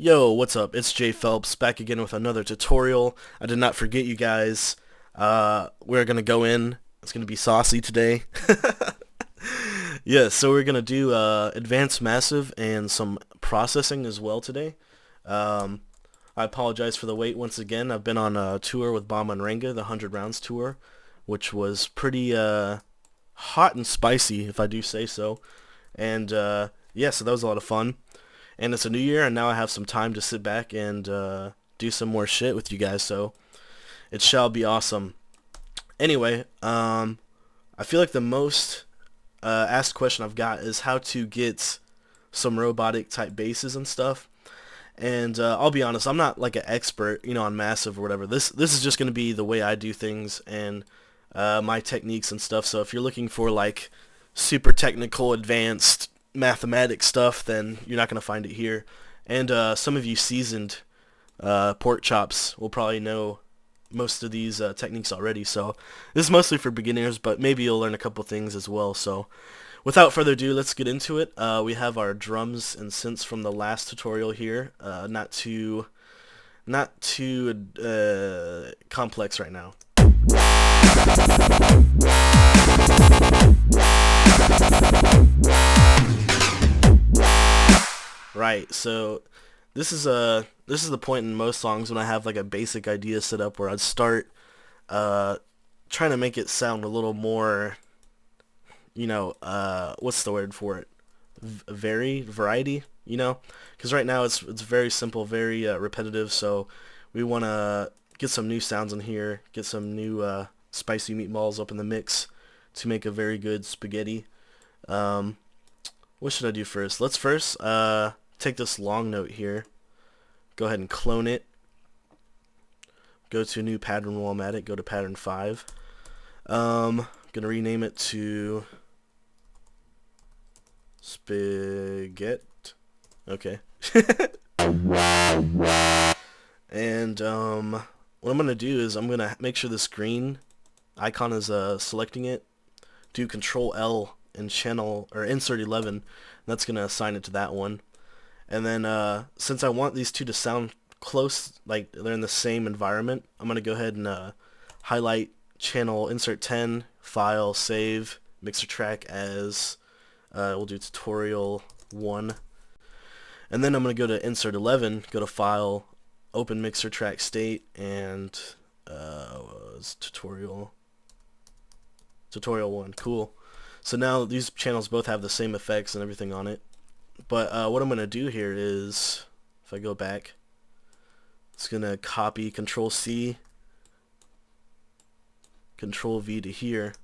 Yo, what's up? It's JPhelpz back again with another tutorial. I did not forget you guys. We're gonna go in. It's gonna be saucy today. Yeah, so we're gonna do advanced massive and some processing as well today. Um, I apologize for the wait once again. I've been on a tour with Bomb and Ranga, the 100 rounds tour, which was pretty hot and spicy, if I do say so. And yeah, so that was a lot of fun. And it's a new year, and now I have some time to sit back and do some more shit with you guys, so it shall be awesome. Anyway, I feel like the most asked question I've got is how to get some robotic type basses and stuff. And I'll be honest, I'm not like an expert, on massive or whatever. This is just going to be the way I do things and my techniques and stuff. So if you're looking for like super technical, advanced mathematics stuff, then you're not going to find it here. And some of you seasoned pork chops will probably know most of these techniques already. So this is mostly for beginners, but maybe you'll learn a couple things as well. So without further ado, let's get into it. We have our drums and synths from the last tutorial here. Not too complex right now. Right, so this is the point in most songs when I have like a basic idea set up where I'd start trying to make it sound a little more, what's the word for it? Variety, because right now it's very simple, very repetitive. So we want to get some new sounds in here, get some new spicy meatballs up in the mix to make a very good spaghetti. What should I do first? Let's first take this long note here, go ahead and clone it, go to a new pattern while I'm at it, go to pattern 5. Gonna rename it to spaghetti. Okay. And what I'm gonna do is I'm gonna make sure this green icon is selecting it, do Control L in channel or insert 11. That's gonna assign it to that one. And then since I want these two to sound close, like they're in the same environment, I'm gonna go ahead and highlight channel, insert 10, file, save, mixer track as we'll do tutorial 1. And then I'm gonna go to insert 11, go to file, open mixer track state, and was tutorial 1. Cool. So now these channels both have the same effects and everything on it. But what I'm going to do here is, if I go back, it's going to copy Control C, Control V to here.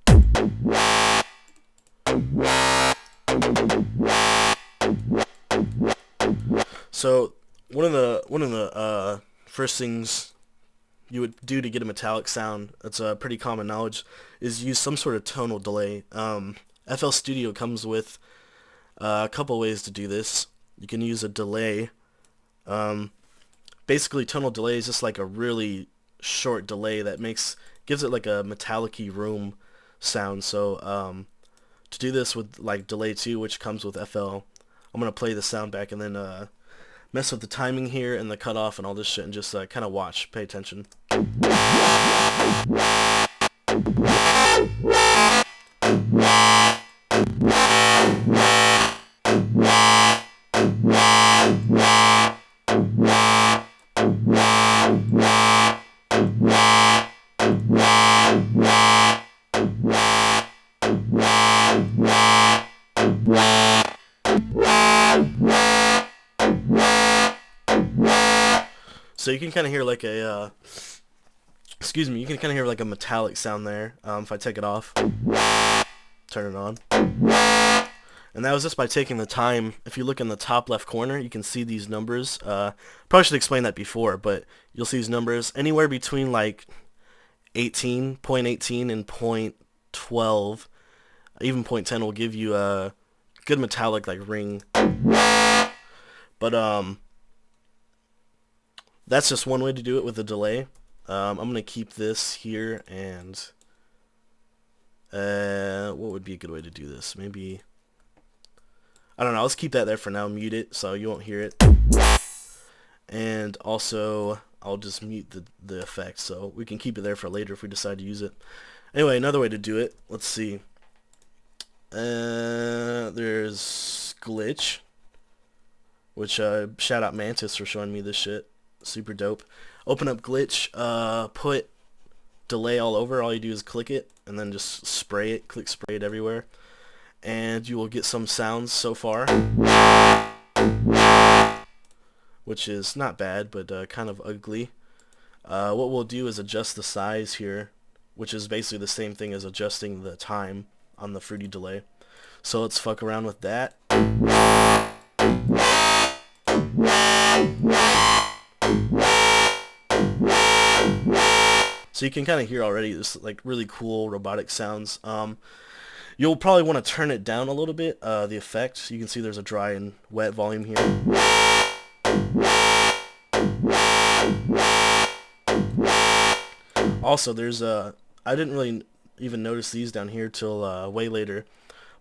So one of the first things you would do to get a metallic sound, that's pretty common knowledge, is use some sort of tonal delay. FL Studio comes with a couple ways to do this. You can use a delay. Basically, tonal delay is just like a really short delay that gives it like a metallic-y room sound. So to do this with like delay 2, which comes with FL, I'm gonna play the sound back and then mess with the timing here and the cutoff and all this shit, and just kind of watch, pay attention. So you can kind of hear like a, you can kind of hear like a metallic sound there. If I take it off, turn it on. And that was just by taking the time. If you look in the top left corner, you can see these numbers. Probably should explain that before, but you'll see these numbers anywhere between like 0.18 and 0.12, even 0.10 will give you a good metallic like ring. But that's just one way to do it with a delay. I'm going to keep this here, and what would be a good way to do this? Maybe, I don't know, let's keep that there for now, mute it so you won't hear it. And also, I'll just mute the effect, so we can keep it there for later if we decide to use it. Anyway, another way to do it, let's see. There's glitch, which shout out Mantis for showing me this shit. Super dope. Open up glitch, put delay all over. All you do is click it and then just spray it, click spray it everywhere, and you will get some sounds so far, which is not bad, but kind of ugly. What we'll do is adjust the size here, which is basically the same thing as adjusting the time on the fruity delay. So let's fuck around with that. So you can kind of hear already this like really cool robotic sounds. You'll probably want to turn it down a little bit, the effect. You can see there's a dry and wet volume here. Also, there's I didn't really even notice these down here till way later,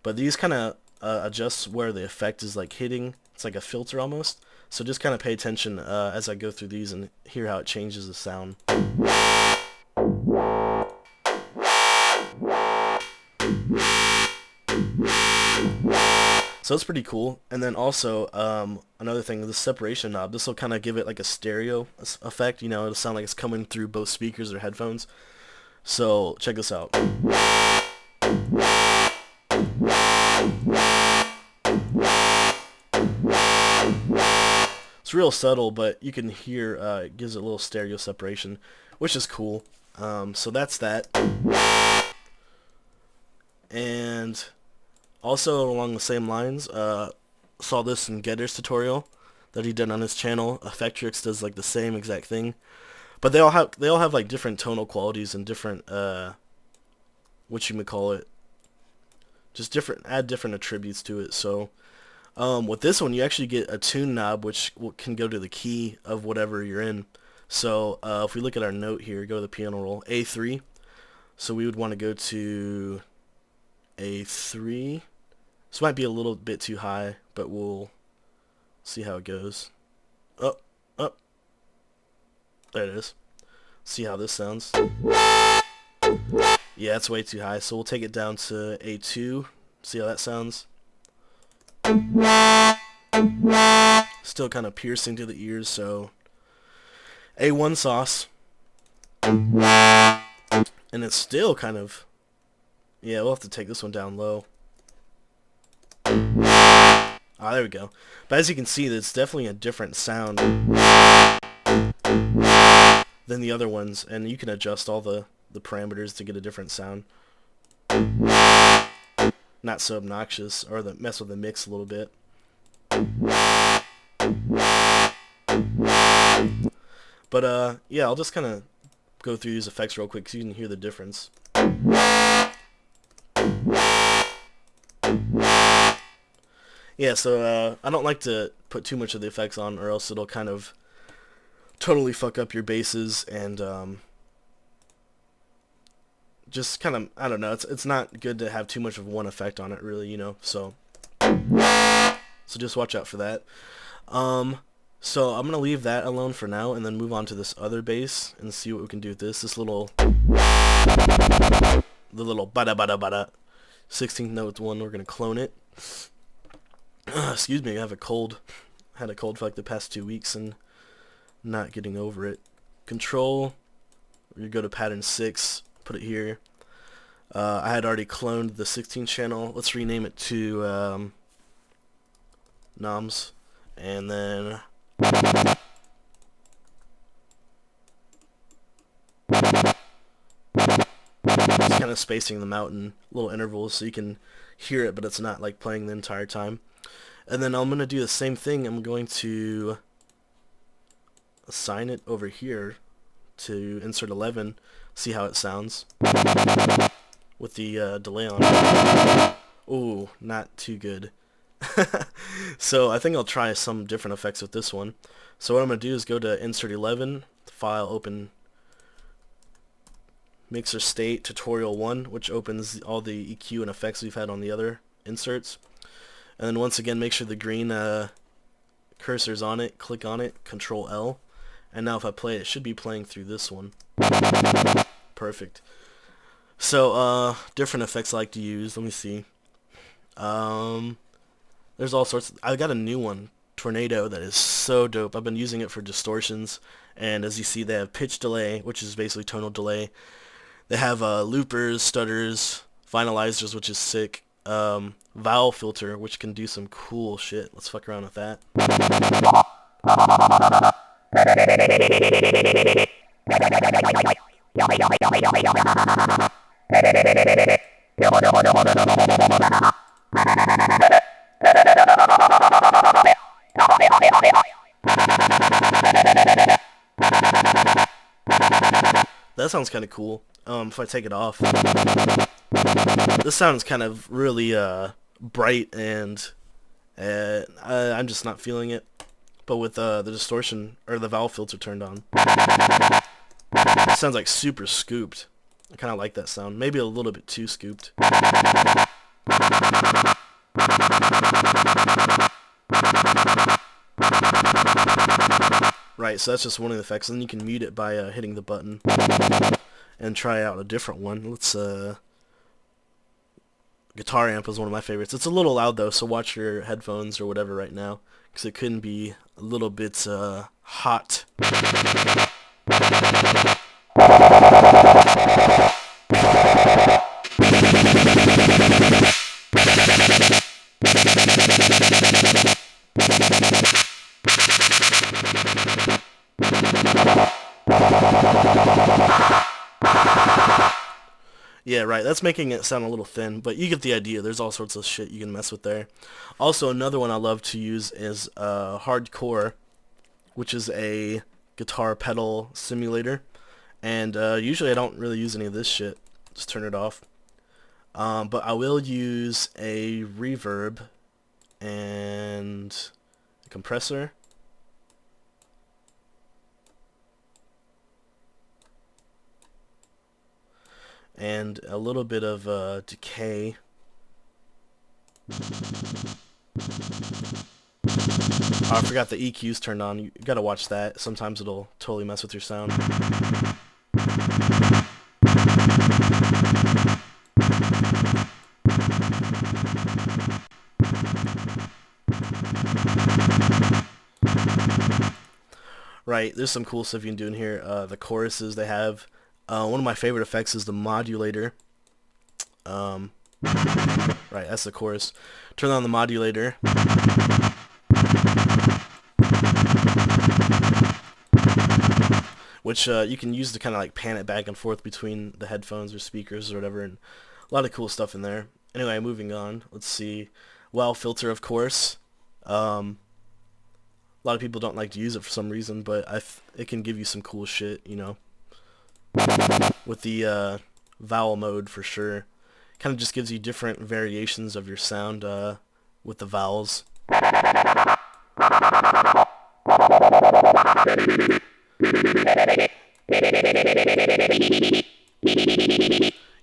but these kind of adjust where the effect is like hitting. It's like a filter almost. So just kind of pay attention as I go through these and hear how it changes the sound. So it's pretty cool. And then also another thing, the separation knob. This will kind of give it like a stereo effect. You know, it'll sound like it's coming through both speakers or headphones. So check this out. It's real subtle, but you can hear it gives it a little stereo separation, which is cool. So that's that. And also along the same lines, saw this in Getter's tutorial that he did on his channel. Effectrix does like the same exact thing, but they all have like different tonal qualities and different what you would call it, just add different attributes to it. So with this one, you actually get a tune knob, which can go to the key of whatever you're in. So if we look at our note here, go to the piano roll, A3. So we would want to go to A3. This might be a little bit too high, but we'll see how it goes. Up, up. There it is. See how this sounds. Yeah, it's way too high, so we'll take it down to A2. See how that sounds. Still kind of piercing to the ears, so A1 sauce. And it's still kind of, yeah, we'll have to take this one down low. Ah, there we go. But as you can see, it's definitely a different sound than the other ones, and you can adjust all the parameters to get a different sound. Not so obnoxious, or mess with the mix a little bit. But yeah, I'll just kind of go through these effects real quick so you can hear the difference. Yeah, so I don't like to put too much of the effects on, or else it'll kind of totally fuck up your basses and just kind of, I don't know, it's not good to have too much of one effect on it, really, you know. So just watch out for that. So I'm gonna leave that alone for now, and then move on to this other bass and see what we can do with this. The little bada bada bada 16th note one. We're gonna clone it. Excuse me, I have a cold. Had a cold for like the past 2 weeks and not getting over it. Control. You go to pattern 6. Put it here. I had already cloned the 16 channel. Let's rename it to Noms, and then just kind of spacing them out in little intervals so you can hear it, but it's not like playing the entire time. And then I'm going to do the same thing. I'm going to assign it over here to insert 11, see how it sounds with the delay on. Ooh, not too good. So I think I'll try some different effects with this one. So what I'm going to do is go to insert 11, file, open mixer state tutorial 1, which opens all the EQ and effects we've had on the other inserts. And then once again, make sure the green cursor's on it, click on it, Control L, and now if I play it, it should be playing through this one. Perfect. So, different effects I like to use. Let me see. There's all sorts. I got a new one, Tornado, that is so dope. I've been using it for distortions, and as you see, they have pitch delay, which is basically tonal delay. They have loopers, stutters, finalizers, which is sick. Vowel filter, which can do some cool shit. Let's fuck around with that. That sounds kind of cool. If I take it off, this sounds kind of really bright, and I'm just not feeling it. But with the distortion or the vowel filter turned on, it sounds like super scooped. I kind of like that sound. Maybe a little bit too scooped. Right, so that's just one of the effects, and then you can mute it by hitting the button and try out a different one. Let's guitar amp is one of my favorites. It's a little loud though, so watch your headphones or whatever right now, because it couldn't be a little bit hot. Yeah, right, that's making it sound a little thin, but you get the idea. There's all sorts of shit you can mess with there. Also, another one I love to use is Hardcore, which is a guitar pedal simulator. And usually I don't really use any of this shit. Just turn it off. But I will use a reverb and a compressor. And a little bit of decay. Oh, I forgot the EQ's turned on. You gotta watch that. Sometimes it'll totally mess with your sound. Right, there's some cool stuff you can do in here. The choruses they have. One of my favorite effects is the modulator. Right, that's the chorus. Turn on the modulator. Which you can use to kind of like pan it back and forth between the headphones or speakers or whatever, and a lot of cool stuff in there. Anyway, moving on. Let's see. Wow filter, of course. A lot of people don't like to use it for some reason, but it can give you some cool shit, you know. With the vowel mode for sure. Kind of just gives you different variations of your sound with the vowels.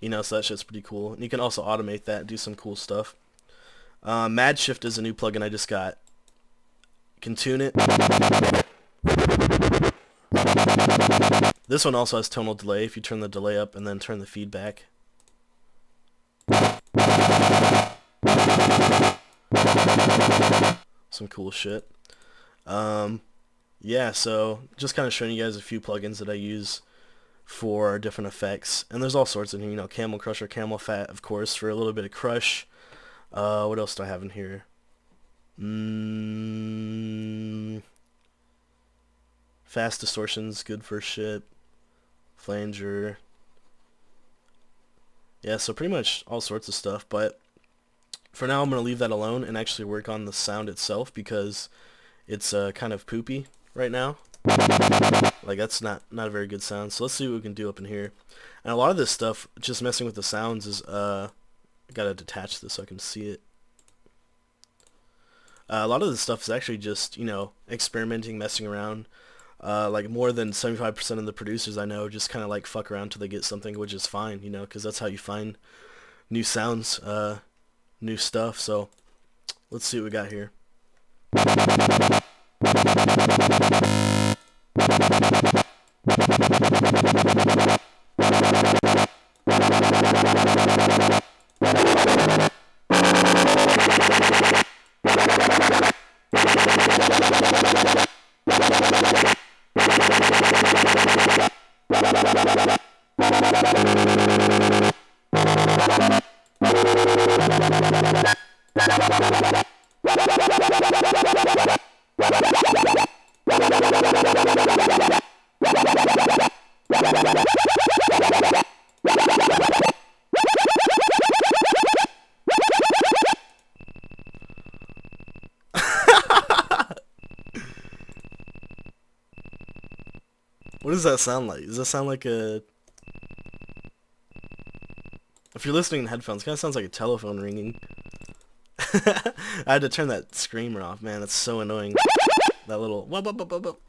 You know, so that shit's pretty cool. And you can also automate that and do some cool stuff. Mad Shift is a new plugin I just got. You can tune it. This one also has tonal delay if you turn the delay up and then turn the feedback. Some cool shit. Yeah, so just kind of showing you guys a few plugins that I use for different effects. And there's all sorts in here, you know, Camel Crusher, Camel Fat, of course, for a little bit of crush. What else do I have in here? Fast distortion's good for shit. Flanger. Yeah, so pretty much all sorts of stuff, but for now I'm going to leave that alone and actually work on the sound itself because it's kind of poopy right now. Like, that's not a very good sound. So let's see what we can do up in here. And a lot of this stuff, just messing with the sounds, is I gotta detach this so I can see it. A lot of this stuff is actually just, you know, experimenting, messing around. Like more than 75% of the producers I know just kind of like fuck around till they get something, which is fine, you know, because that's how you find new sounds, new stuff. So let's see what we got here. What does that sound like? Does that sound like a... If you're listening in headphones, it kind of sounds like a telephone ringing. I had to turn that screamer off, man. That's so annoying. That little... Whoop, whoop, whoop, whoop, whoop.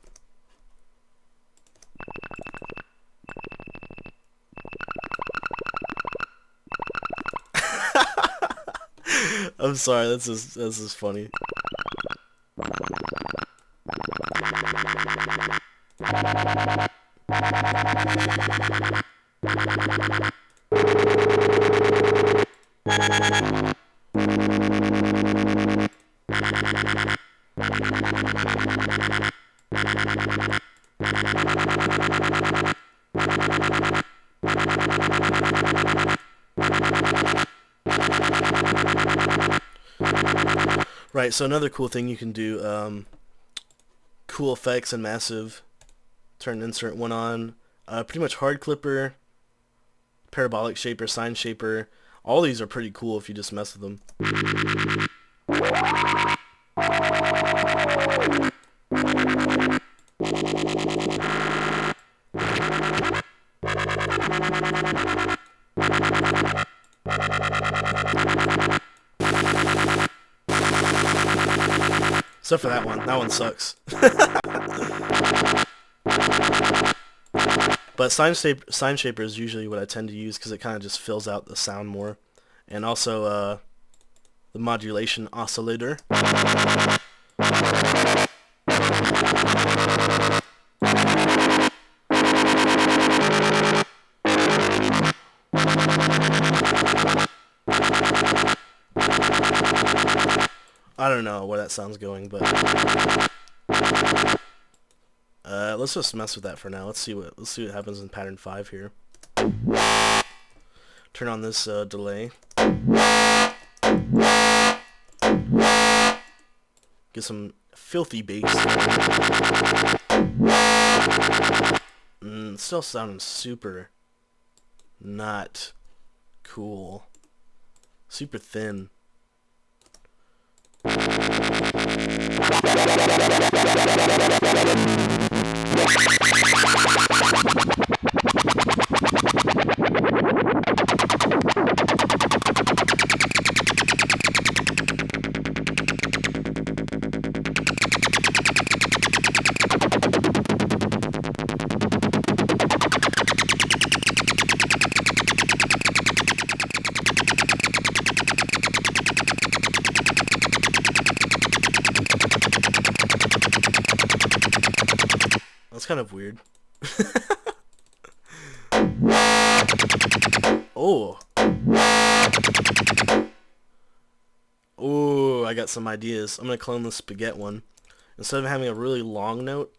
I'm sorry, that's just funny. Right, so another cool thing you can do, cool effects and massive, turn insert one on, pretty much hard clipper, parabolic shaper, sine shaper, all these are pretty cool if you just mess with them. Except for that one. That one sucks. But sine shaper is usually what I tend to use because it kind of just fills out the sound more. And also the modulation oscillator. I don't know where that sound's going, but let's just mess with that for now. Let's see what happens in pattern 5 here. Turn on this delay. Get some filthy bass. Still sounding super not cool. Super thin. That's kind of weird. Oh. Oh, I got some ideas. I'm going to clone the spaghetti one. Instead of having a really long note,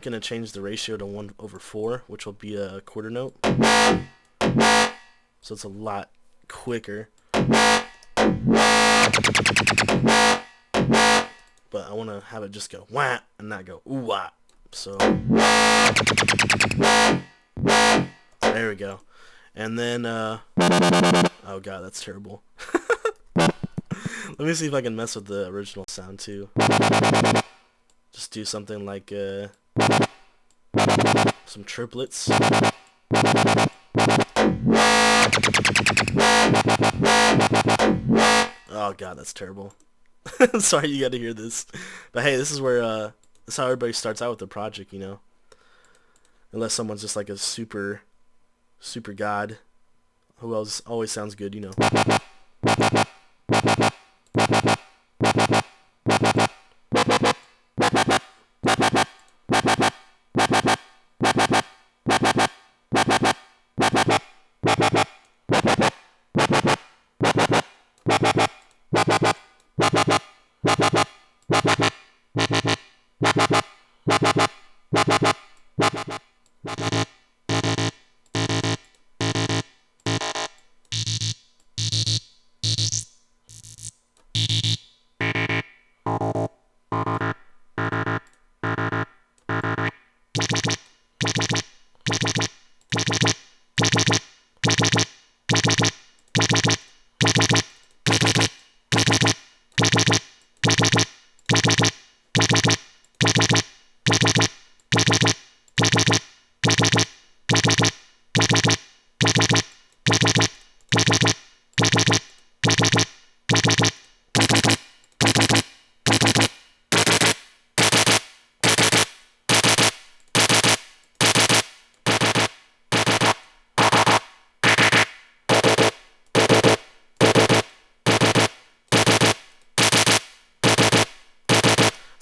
gonna change the ratio to 1/4, which will be a quarter note. So it's a lot quicker. But I want to have it just go wah and not go ooh wah. So there we go. And then oh god, that's terrible. Let me see if I can mess with the original sound too. Just do something like some triplets. Oh god, that's terrible. Sorry you got to hear this. But hey, this is where this is how everybody starts out with their project, you know. Unless someone's just like a super god who else always sounds good, you know.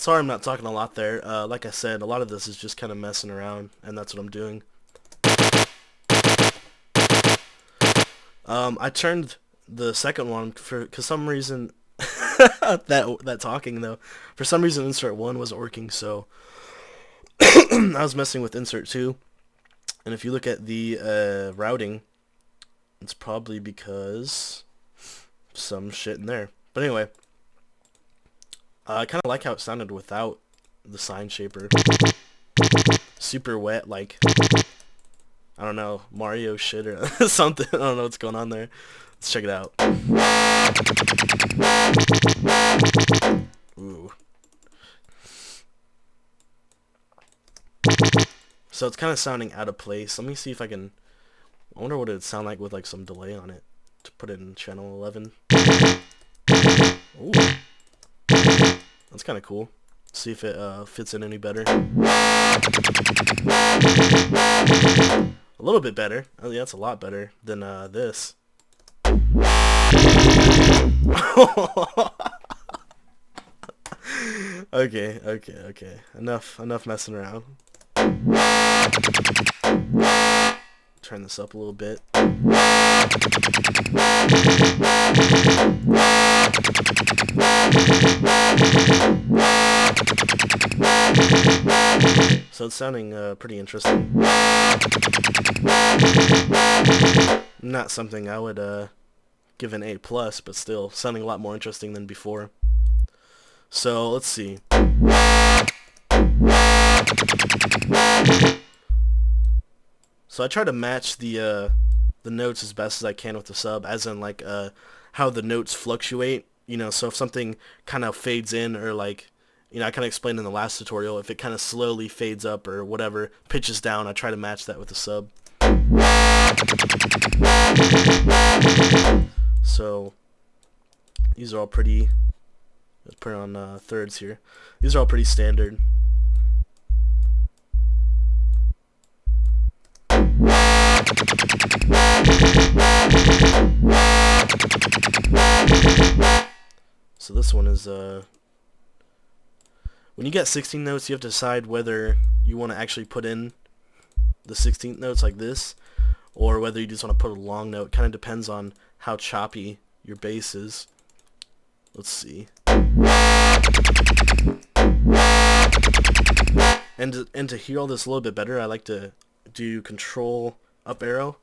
Sorry I'm not talking a lot there. Like I said, a lot of this is just kind of messing around, and that's what I'm doing. I turned the second one cause some reason that talking though. For some reason insert 1 wasn't working, so I was messing with insert 2. And if you look at the routing, it's probably because some shit in there. But anyway, I kind of like how it sounded without the sine shaper. Super wet, like, I don't know, Mario shit or something. I don't know what's going on there. Let's check it out. Ooh. So it's kind of sounding out of place. Let me see if I can... I wonder what it would sound like with like some delay on it. To put it in channel 11. Ooh. That's kind of cool. See if it fits in any better. A little bit better. Oh yeah, that's a lot better than this. Okay. Enough messing around. Turn this up a little bit. So it's sounding pretty interesting. Not something I would give an A+, but still sounding a lot more interesting than before. So let's see. So I try to match the notes as best as I can with the sub, as in like how the notes fluctuate. You know, so if something kind of fades in, or like, you know, I kind of explained in the last tutorial, if it kind of slowly fades up or whatever, pitches down, I try to match that with the sub. So these are all pretty, let's put it on thirds here. These are all pretty standard. So this one is when you get 16 notes, you have to decide whether you want to actually put in the 16th notes like this, or whether you just want to put a long note. Kind of depends on how choppy your bass is. Let's see. And to hear all this a little bit better, I like to do Control up arrow,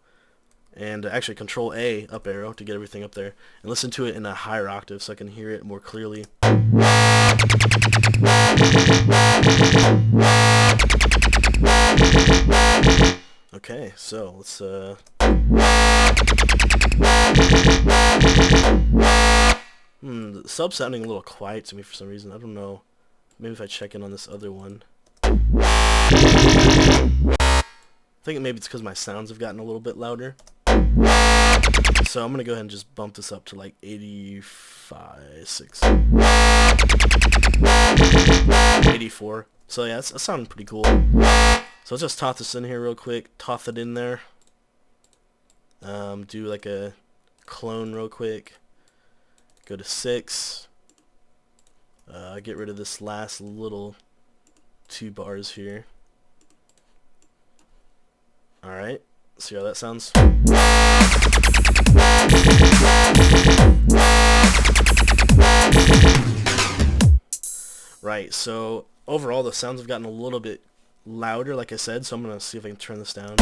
and actually Control A up arrow to get everything up there, and listen to it in a higher octave so I can hear it more clearly. Okay, so let's the sub's sounding a little quiet to me for some reason. I don't know. Maybe if I check in on this other one. I think maybe it's because my sounds have gotten a little bit louder. So I'm going to go ahead and just bump this up to like 85, 6, 84. So yeah, that's sounding pretty cool. So let's just toss this in here real quick. Toss it in there. Do like a clone real quick. Go to 6. Get rid of this last little 2 bars here. Alright, see how that sounds? Right, so overall the sounds have gotten a little bit louder, like I said, so I'm going to see if I can turn this down.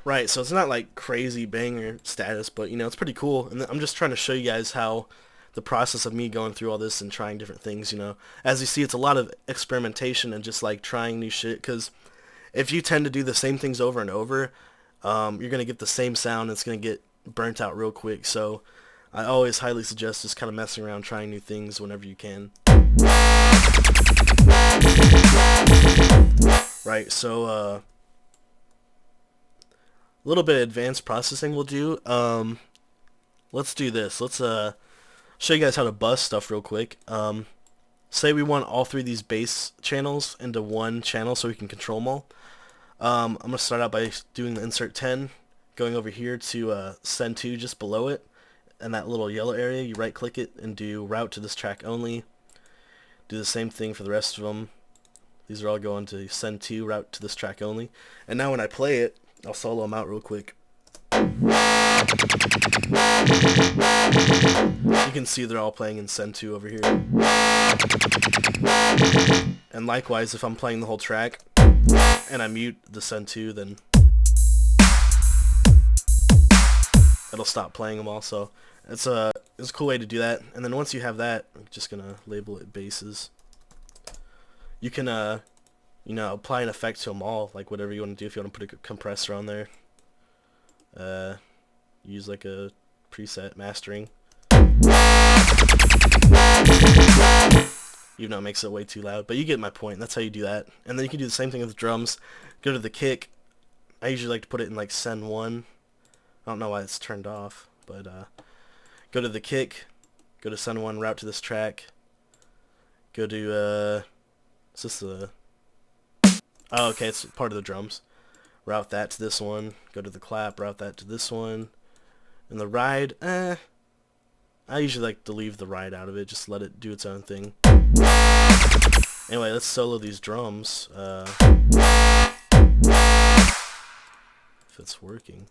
Right, so it's not like crazy banger status, but you know, it's pretty cool. And I'm just trying to show you guys how the process of me going through all this and trying different things, you know. As you see, it's a lot of experimentation and just like trying new shit, because if you tend to do the same things over and over, you're going to get the same sound. It's going to get burnt out real quick. So I always highly suggest just kind of messing around, trying new things whenever you can. Right, so a little bit of advanced processing we'll do. Let's do this. Let's show you guys how to bus stuff real quick. Say we want all three of these bass channels into one channel so we can control them all. I'm going to start out by doing the insert 10, going over here to send to just below it, and that little yellow area, you right click it and do route to this track only. Do the same thing for the rest of them. These are all going to send to route to this track only. And now when I play it, I'll solo them out real quick. You can see they're all playing in send to over here. And likewise, if I'm playing the whole track and I mute the send to, then it'll stop playing them all. So it's a cool way to do that. And then once you have that, I'm just gonna label it basses. You can you know, apply an effect to them all, like whatever you want to do. If you want to put a compressor on there, use like a preset mastering, even though it makes it way too loud, but you get my point. That's how you do that. And then you can do the same thing with the drums. Go to the kick. I usually like to put it in like send 1. I don't know why it's turned off, but go to the kick, go to send 1, route to this track, go to is this the, oh okay, it's part of the drums. Route that to this one, go to the clap, route that to this one. And the ride, I usually like to leave the ride out of it, just let it do its own thing. Anyway, let's solo these drums. If it's working.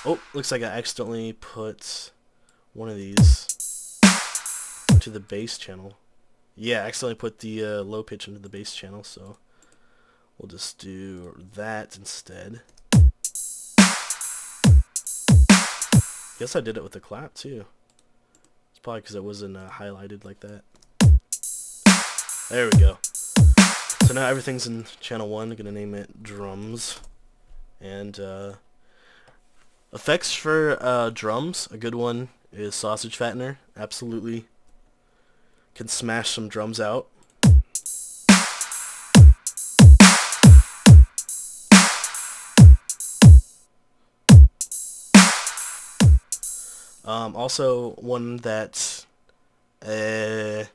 Oh, looks like I accidentally put one of these to the bass channel. Yeah, I accidentally put the low pitch into the bass channel, so we'll just do that instead. Guess I did it with the clap too. It's probably because it wasn't highlighted like that. There we go. So now everything's in channel 1. I'm gonna name it drums. And effects for drums. A good one is sausage fattener. Absolutely can smash some drums out. Also, one that I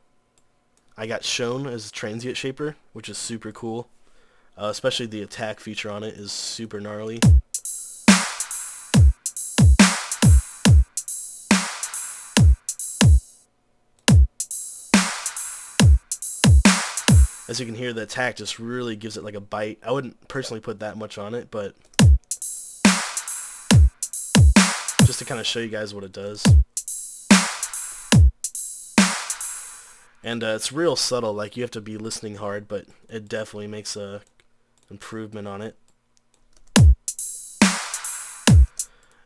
got shown as transient shaper, which is super cool. Especially the attack feature on it is super gnarly. As you can hear, the attack just really gives it like a bite. I wouldn't personally put that much on it, but just to kind of show you guys what it does. And it's real subtle, like you have to be listening hard, but it definitely makes a improvement on it.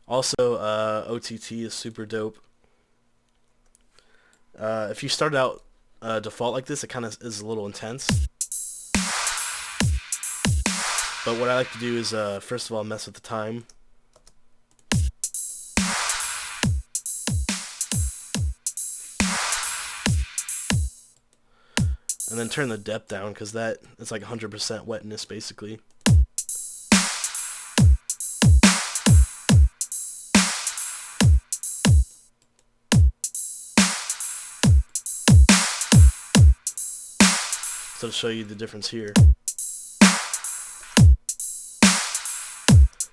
Also, OTT is super dope. If you start out default like this, it kind of is a little intense. But what I like to do is, first of all, mess with the time. And then turn the depth down, because that it's like 100% wetness basically. So to show you the difference here.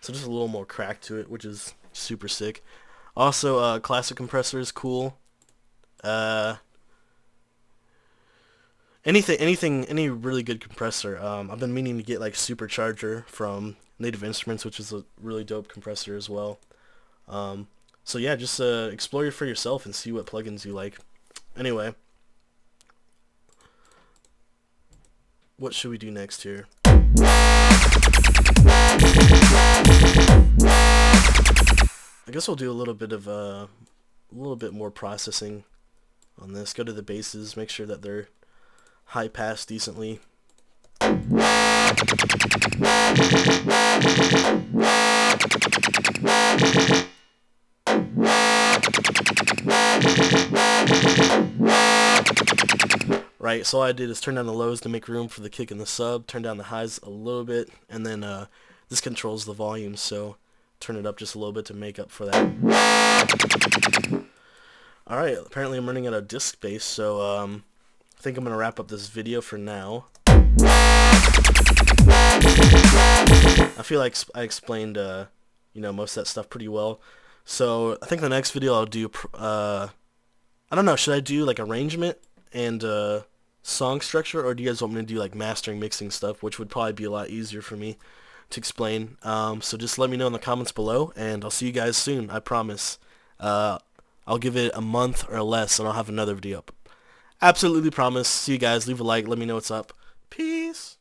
So just a little more crack to it, which is super sick. Also, classic compressor is cool. Any really good compressor. I've been meaning to get like Supercharger from Native Instruments, which is a really dope compressor as well. So yeah, just explore for yourself and see what plugins you like. Anyway, what should we do next here? I guess we'll do a little bit more processing on this. Go to the basses, make sure that they're high pass decently. right? So all I did is turn down the lows to make room for the kick and the sub, turn down the highs a little bit, and then this controls the volume, so turn it up just a little bit to make up for that. Alright, apparently I'm running out of disk space, so I think I'm going to wrap up this video for now. I feel like I explained, most of that stuff pretty well. So I think the next video I'll do, I don't know, should I do like arrangement and song structure, or do you guys want me to do like mastering, mixing stuff, which would probably be a lot easier for me to explain. So just let me know in the comments below, and I'll see you guys soon, I promise. I'll give it a month or less, and I'll have another video up. Absolutely promise. See you guys. Leave a like. Let me know what's up. Peace.